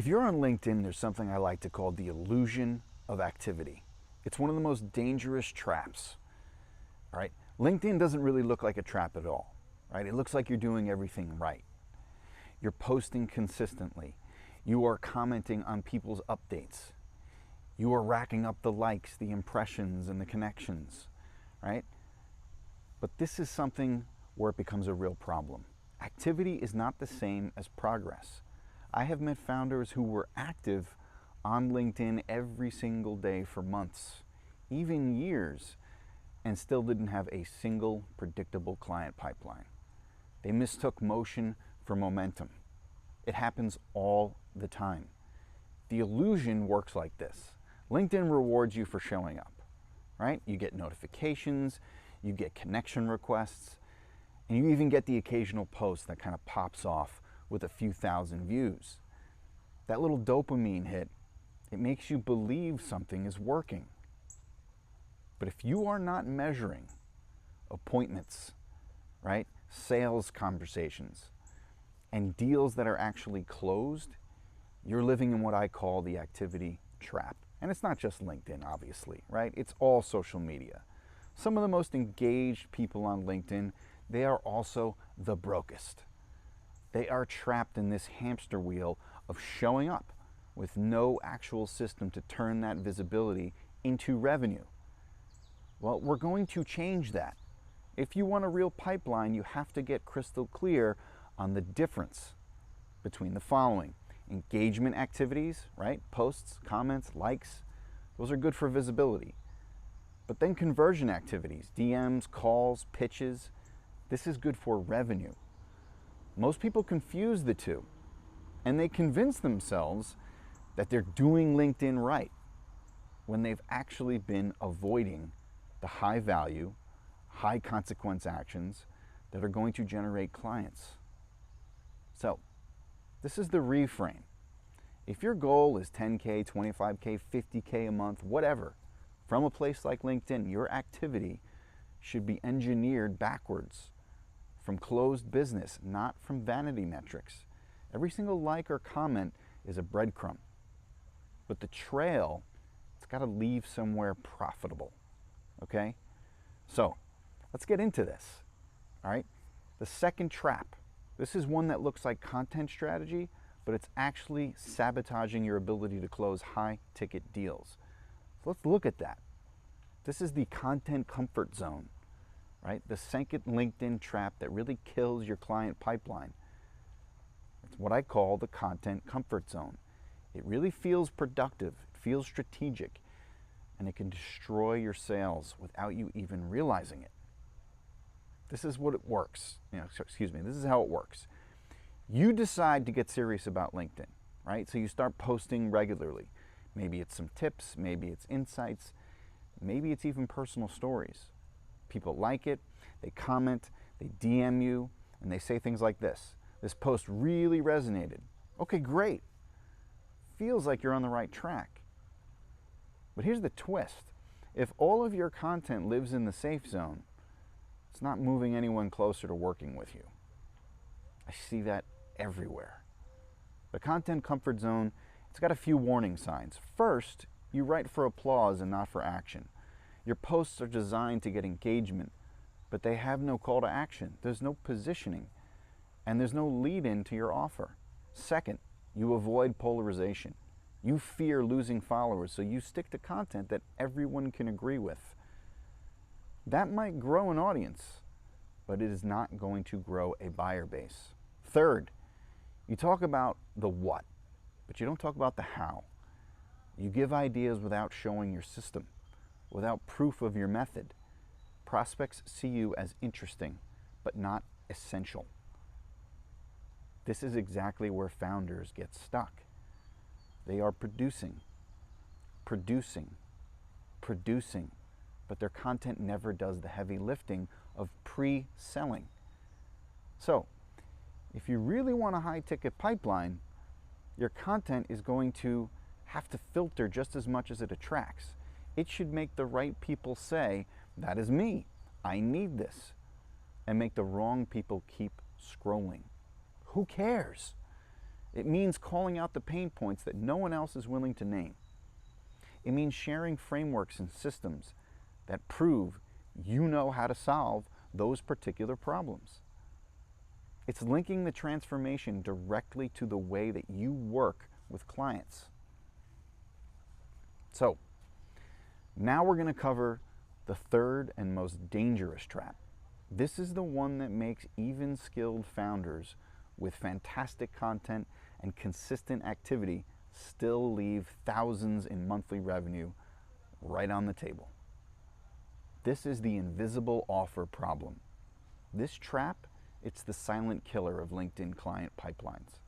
If you're on LinkedIn, there's something I like to call the illusion of activity. It's one of the most dangerous traps, right? LinkedIn doesn't really look like a trap at all, right? It looks like you're doing everything right. You're posting consistently. You are commenting on people's updates. You are racking up the likes, the impressions, and the connections, right? But this is something where it becomes a real problem. Activity is not the same as progress. I have met founders who were active on LinkedIn every single day for months, even years, and still didn't have a single predictable client pipeline. They mistook motion for momentum. It happens all the time. The illusion works like this. LinkedIn rewards you for showing up, right? You get notifications, you get connection requests, and you even get the occasional post that kind of pops off with a few thousand views. That little dopamine hit, it makes you believe something is working. But if you are not measuring appointments, right, sales conversations, and deals that are actually closed, you're living in what I call the activity trap. And it's not just LinkedIn, obviously, right? It's all social media. Some of the most engaged people on LinkedIn, they are also the brokest. They are trapped in this hamster wheel of showing up with no actual system to turn that visibility into revenue. Well, we're going to change that. If you want a real pipeline, you have to get crystal clear on the difference between the following. Engagement activities, right? Posts, comments, likes, those are good for visibility. But then conversion activities, DMs, calls, pitches, this is good for revenue. Most people confuse the two, and they convince themselves that they're doing LinkedIn right when they've actually been avoiding the high value, high consequence actions that are going to generate clients. So, this is the reframe. If your goal is 10K, 25K, 50K a month, whatever, from a place like LinkedIn, your activity should be engineered backwards from closed business, not from vanity metrics. Every single like or comment is a breadcrumb. But the trail, it's got to leave somewhere profitable, okay? So, let's get into this, all right? The second trap. This is one that looks like content strategy, but it's actually sabotaging your ability to close high-ticket deals. So let's look at that. This is the content comfort zone, right? The second LinkedIn trap that really kills your client pipeline. It's what I call the content comfort zone. It really feels productive, it feels strategic, and it can destroy your sales without you even realizing it. This is what it works. This is how it works. You decide to get serious about LinkedIn, right? So you start posting regularly. Maybe it's some tips, maybe it's insights, maybe it's even personal stories. People like it, they comment, they DM you, and they say things like this. This post really resonated. Okay, great. Feels like you're on the right track. But here's the twist. If all of your content lives in the safe zone, it's not moving anyone closer to working with you. I see that everywhere. The content comfort zone, it's got a few warning signs. First, you write for applause and not for action. Your posts are designed to get engagement, but they have no call to action. There's no positioning, and there's no lead-in to your offer. Second, you avoid polarization. You fear losing followers, so you stick to content that everyone can agree with. That might grow an audience, but it is not going to grow a buyer base. Third, you talk about the what, but you don't talk about the how. You give ideas without showing your system, without proof of your method. Prospects see you as interesting, but not essential. This is exactly where founders get stuck. They are producing, but their content never does the heavy lifting of pre-selling. So, if you really want a high-ticket pipeline, your content is going to have to filter just as much as it attracts. It should make the right people say, that is me, I need this, and make the wrong people keep scrolling. Who cares? It means calling out the pain points that no one else is willing to name. It means sharing frameworks and systems that prove you know how to solve those particular problems. It's linking the transformation directly to the way that you work with clients. So, now we're going to cover the third and most dangerous trap. This is the one that makes even skilled founders with fantastic content and consistent activity still leave thousands in monthly revenue right on the table. This is the invisible offer problem. This trap, it's the silent killer of LinkedIn client pipelines.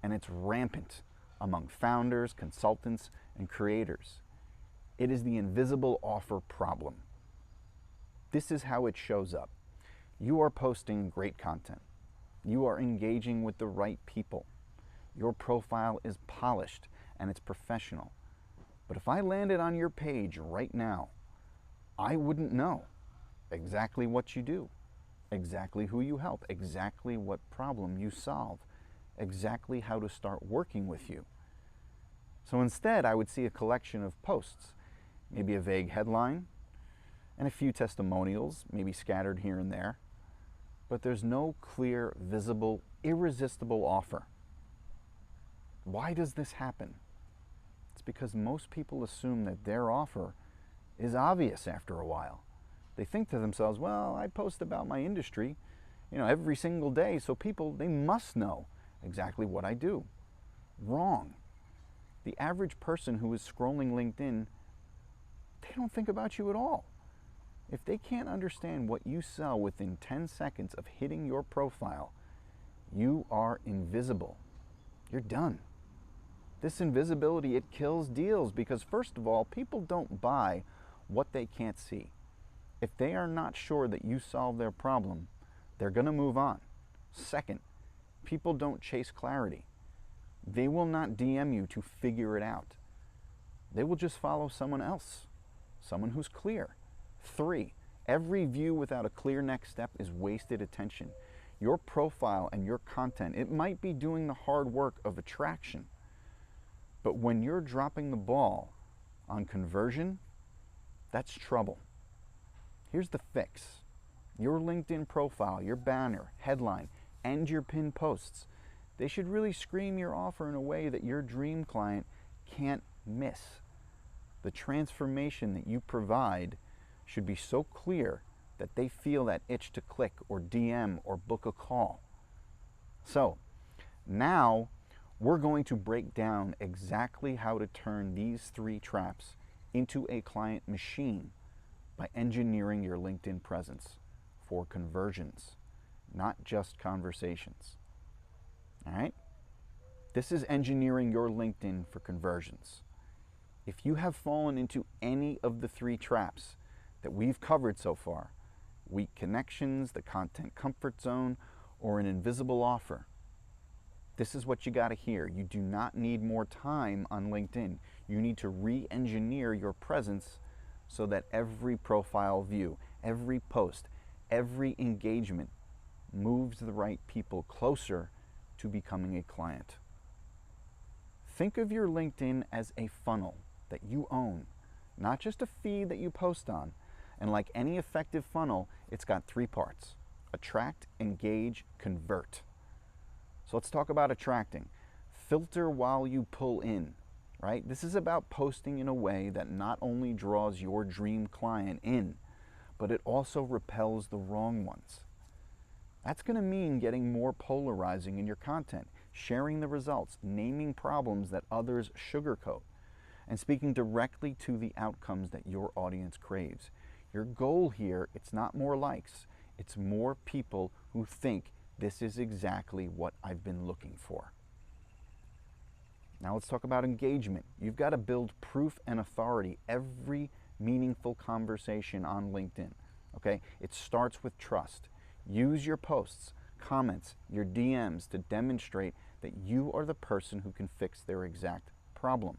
And it's rampant among founders, consultants, and creators. It is the invisible offer problem. This is how it shows up. You are posting great content. You are engaging with the right people. Your profile is polished and it's professional. But if I landed on your page right now, I wouldn't know exactly what you do, exactly who you help, exactly what problem you solve, exactly how to start working with you. So instead, I would see a collection of posts, maybe a vague headline, and a few testimonials, maybe scattered here and there. But there's no clear, visible, irresistible offer. Why does this happen? It's because most people assume that their offer is obvious after a while. They think to themselves, well, I post about my industry, every single day, so people, they must know exactly what I do. Wrong. The average person who is scrolling LinkedIn, they don't think about you at all. If they can't understand what you sell within 10 seconds of hitting your profile, you are invisible. You're done. This invisibility, it kills deals because, first of all, people don't buy what they can't see. If they are not sure that you solve their problem, they're going to move on. Second, people don't chase clarity. They will not DM you to figure it out. They will just follow someone else, someone who's clear. 3, every view without a clear next step is wasted attention. Your profile and your content, it might be doing the hard work of attraction, but when you're dropping the ball on conversion, that's trouble. Here's the fix. Your LinkedIn profile, your banner, headline, and your pinned posts, they should really scream your offer in a way that your dream client can't miss. The transformation that you provide should be so clear that they feel that itch to click or DM or book a call. So now we're going to break down exactly how to turn these 3 traps into a client machine by engineering your LinkedIn presence for conversions, not just conversations. All right? This is engineering your LinkedIn for conversions. If you have fallen into any of the 3 traps that we've covered so far, weak connections, the content comfort zone, or an invisible offer, this is what you got to hear. You do not need more time on LinkedIn. You need to re-engineer your presence so that every profile view, every post, every engagement moves the right people closer to becoming a client. Think of your LinkedIn as a funnel that you own, not just a feed that you post on. And like any effective funnel, it's got 3 parts: attract, engage, convert. So let's talk about attracting. Filter while you pull in, right? This is about posting in a way that not only draws your dream client in, but it also repels the wrong ones. That's going to mean getting more polarizing in your content, sharing the results, naming problems that others sugarcoat, and speaking directly to the outcomes that your audience craves. Your goal here, it's not more likes, it's more people who think this is exactly what I've been looking for. Now let's talk about engagement. You've got to build proof and authority every meaningful conversation on LinkedIn, okay? It starts with trust. Use your posts, comments, your DMs to demonstrate that you are the person who can fix their exact problem.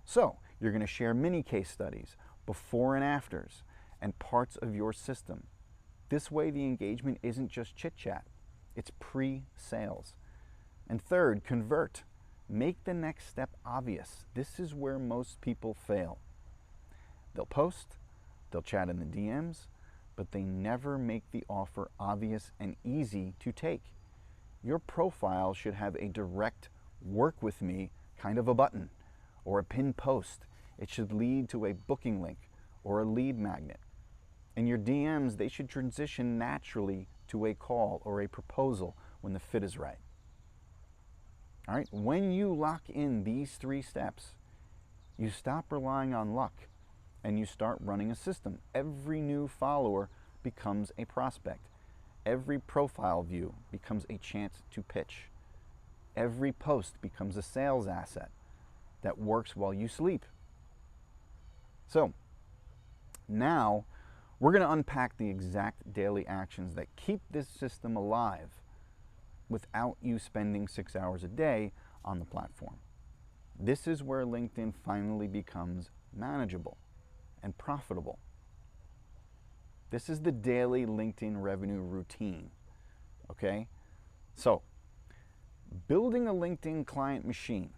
So you're going to share mini case studies, before and afters, and parts of your system. This way the engagement isn't just chit-chat, it's pre-sales. And third, convert. Make the next step obvious. This is where most people fail. They'll post, they'll chat in the DMs, but they never make the offer obvious and easy to take. Your profile should have a direct work with me kind of a button or a pinned post. It should lead to a booking link or a lead magnet. In your DMs, they should transition naturally to a call or a proposal when the fit is right. All right, when you lock in these 3 steps, you stop relying on luck and you start running a system. Every new follower becomes a prospect. Every profile view becomes a chance to pitch. Every post becomes a sales asset that works while you sleep. So now we're going to unpack the exact daily actions that keep this system alive without you spending 6 hours a day on the platform. This is where LinkedIn finally becomes manageable and profitable. This is the daily LinkedIn revenue routine, okay? So, building a LinkedIn client machine,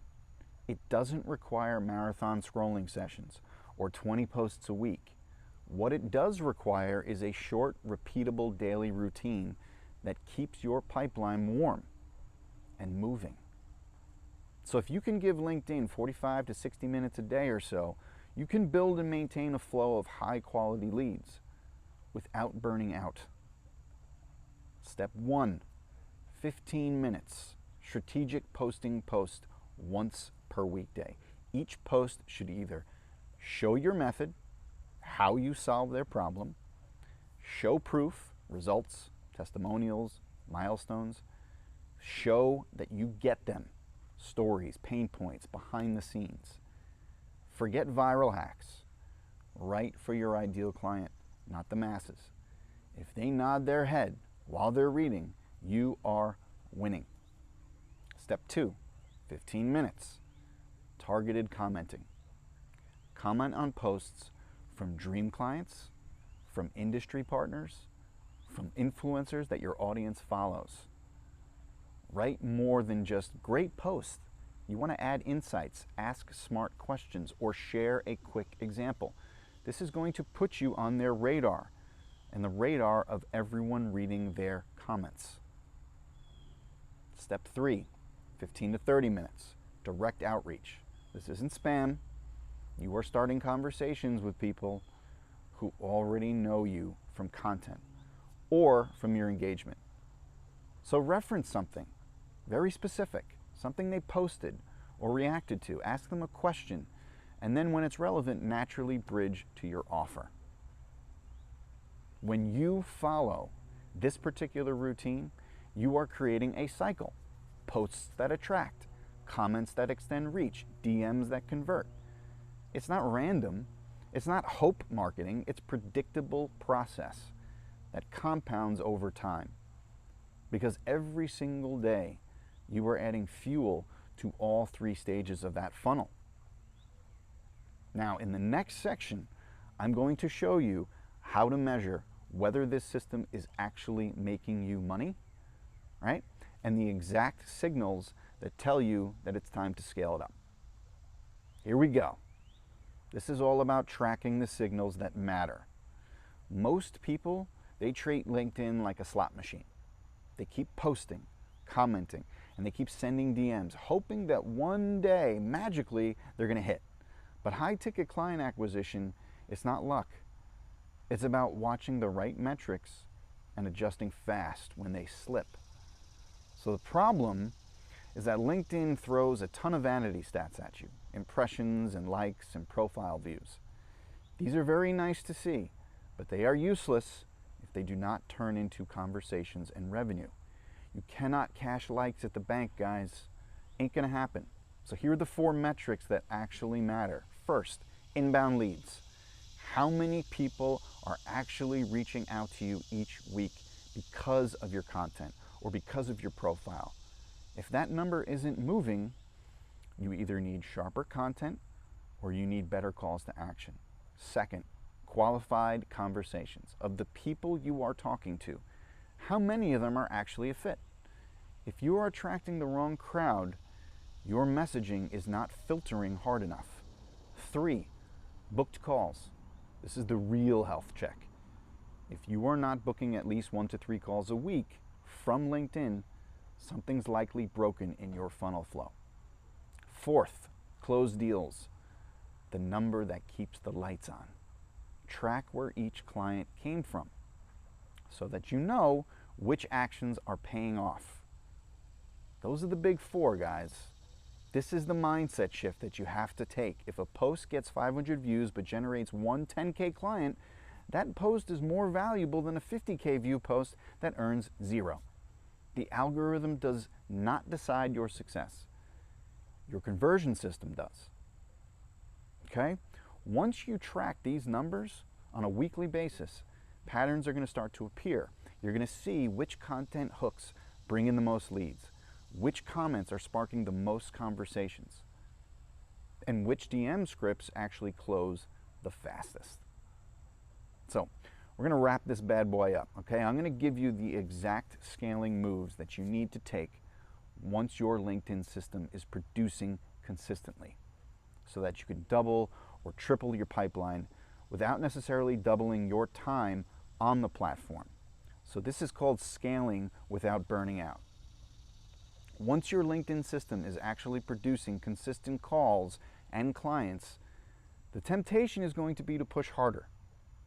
it doesn't require marathon scrolling sessions or 20 posts a week. What it does require is a short, repeatable daily routine that keeps your pipeline warm and moving. So if you can give LinkedIn 45 to 60 minutes a day or so, you can build and maintain a flow of high-quality leads without burning out. Step 1, 15 minutes. Strategic posting post once per weekday. Each post should either show your method, how you solve their problem, show proof, results, testimonials, milestones, show that you get them, stories, pain points, behind the scenes. Forget viral hacks. Write for your ideal client, not the masses. If they nod their head while they're reading, you are winning. Step 2, 15 minutes. Targeted commenting. Comment on posts from dream clients, from industry partners, from influencers that your audience follows. Write more than just great post. You want to add insights, ask smart questions, or share a quick example. This is going to put you on their radar and the radar of everyone reading their comments. Step 3, 15 to 30 minutes, direct outreach. This isn't spam. You are starting conversations with people who already know you from content or from your engagement. So reference something very specific, something they posted or reacted to. Ask them a question, and then when it's relevant, naturally bridge to your offer. When you follow this particular routine, you are creating a cycle. Posts that attract, comments that extend reach, DMs that convert. It's not random. It's not hope marketing. It's predictable process that compounds over time. Because every single day, you are adding fuel to all 3 stages of that funnel. Now, in the next section, I'm going to show you how to measure whether this system is actually making you money, right? And the exact signals that tell you that it's time to scale it up. Here we go. This is all about tracking the signals that matter. Most people, they treat LinkedIn like a slot machine. They keep posting, commenting, and they keep sending DMs, hoping that one day, magically, they're going to hit. But high-ticket client acquisition, it's not luck. It's about watching the right metrics and adjusting fast when they slip. So the problem is that LinkedIn throws a ton of vanity stats at you, impressions and likes and profile views. These are very nice to see, but they are useless if they do not turn into conversations and revenue. You cannot cash likes at the bank, guys. Ain't gonna happen. So here are the 4 metrics that actually matter. First, inbound leads. How many people are actually reaching out to you each week because of your content or because of your profile? If that number isn't moving, you either need sharper content or you need better calls to action. Second, qualified conversations. Of the people you are talking to, how many of them are actually a fit? If you are attracting the wrong crowd, your messaging is not filtering hard enough. 3, booked calls. This is the real health check. If you are not booking at least 1 to 3 calls a week from LinkedIn, something's likely broken in your funnel flow. 4th, closed deals. The number that keeps the lights on. Track where each client came from so that you know which actions are paying off. Those are the big 4, guys. This is the mindset shift that you have to take. If a post gets 500 views but generates one 10K client, that post is more valuable than a 50K view post that earns 0. The algorithm does not decide your success. Your conversion system does. Okay? Once you track these numbers on a weekly basis, patterns are going to start to appear. You're going to see which content hooks bring in the most leads, which comments are sparking the most conversations, and which DM scripts actually close the fastest. So we're going to wrap this bad boy up, okay? I'm going to give you the exact scaling moves that you need to take once your LinkedIn system is producing consistently so that you can double or triple your pipeline without necessarily doubling your time on the platform. So this is called scaling without burning out. Once your LinkedIn system is actually producing consistent calls and clients, the temptation is going to be to push harder.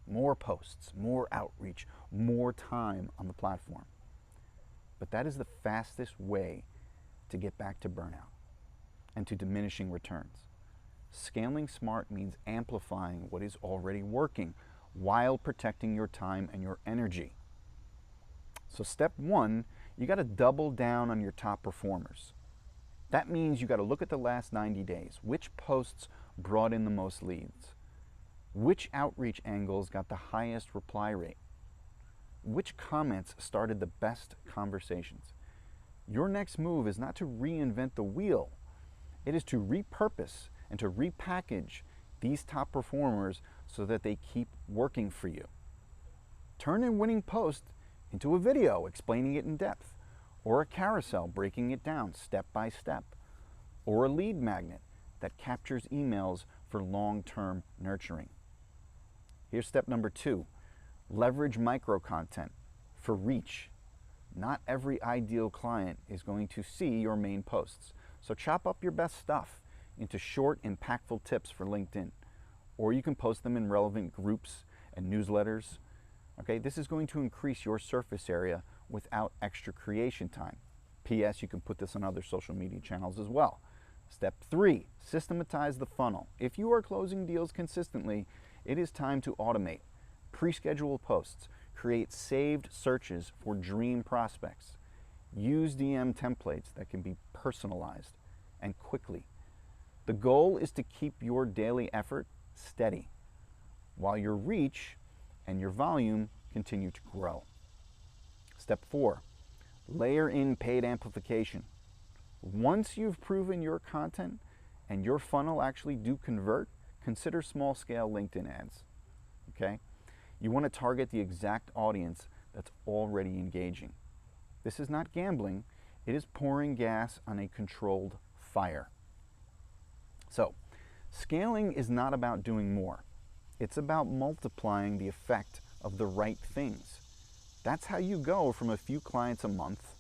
More posts, more outreach, more time on the platform. But that is the fastest way to get back to burnout and to diminishing returns. Scaling smart means amplifying what is already working while protecting your time and your energy. So step 1, you got to double down on your top performers. That means you got to look at the last 90 days. Which posts brought in the most leads? Which outreach angles got the highest reply rate? Which comments started the best conversations? Your next move is not to reinvent the wheel. It is to repurpose and to repackage these top performers so that they keep working for you. Turn a winning post into a video explaining it in depth, or a carousel breaking it down step by step, or a lead magnet that captures emails for long-term nurturing. Here's step number 2. Leverage micro content for reach. Not every ideal client is going to see your main posts. So chop up your best stuff into short, impactful tips for LinkedIn. Or you can post them in relevant groups and newsletters. Okay, this is going to increase your surface area without extra creation time. P.S. You can put this on other social media channels as well. Step 3, systematize the funnel. If you are closing deals consistently, it is time to automate. Pre-schedule posts. Create saved searches for dream prospects. Use DM templates that can be personalized and quickly. The goal is to keep your daily effort steady while your reach and your volume continue to grow. Step 4, layer in paid amplification. Once you've proven your content and your funnel actually do convert, consider small-scale LinkedIn ads, okay? You want to target the exact audience that's already engaging. This is not gambling, it is pouring gas on a controlled fire. So, scaling is not about doing more. It's about multiplying the effect of the right things. That's how you go from a few clients a month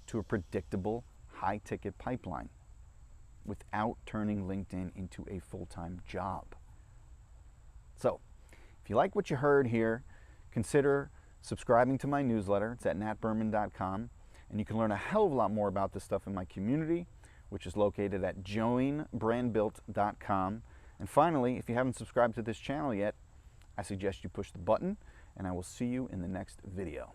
to a predictable, high-ticket pipeline without turning LinkedIn into a full-time job. So, if you like what you heard here, consider subscribing to my newsletter. It's at natberman.com, and you can learn a hell of a lot more about this stuff in my community, which is located at joinbrandbuilt.com. And finally, if you haven't subscribed to this channel yet, I suggest you push the button, and I will see you in the next video.